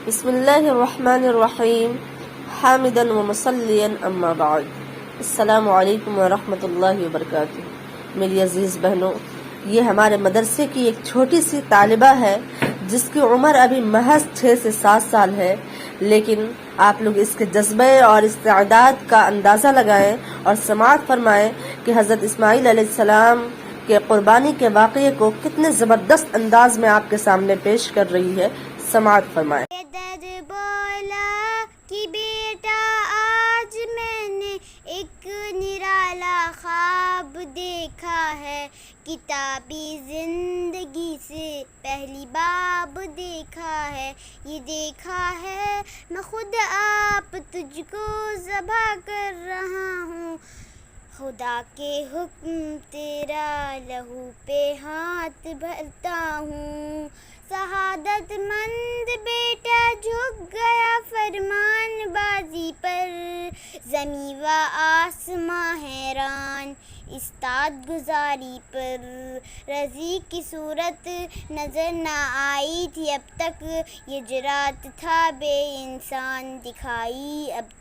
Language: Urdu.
بسم اللہ الرحمن الرحیم حامدا و مصلیا اما بعد السلام علیکم ورحمۃ اللہ وبرکاتہ۔ میری عزیز بہنوں، یہ ہمارے مدرسے کی ایک چھوٹی سی طالبہ ہے جس کی عمر ابھی محض 6 سے 7 سال ہے، لیکن آپ لوگ اس کے جذبے اور استعداد کا اندازہ لگائیں اور سماعت فرمائیں کہ حضرت اسماعیل علیہ السلام کے قربانی کے واقعے کو کتنے زبردست انداز میں آپ کے سامنے پیش کر رہی ہے۔ سماعت فرمائیں۔ در بولا کہ بیٹا آج میں نے ایک نرالا خواب دیکھا ہے، کتابی زندگی سے پہلی باب دیکھا ہے، یہ دیکھا ہے میں خود آپ تجھ کو ذبح کر رہا ہوں، خدا کے حکم تیرا لہو پہ ہاتھ بھرتا ہوں، سعادت مند بیٹا جھک گیا فرمان بازی پر، زمیں و آسماں حیران استاد گزاری پر، رضی کی صورت نظر نہ آئی تھی اب تک، یہ جرات تھا بے انسان دکھائی اب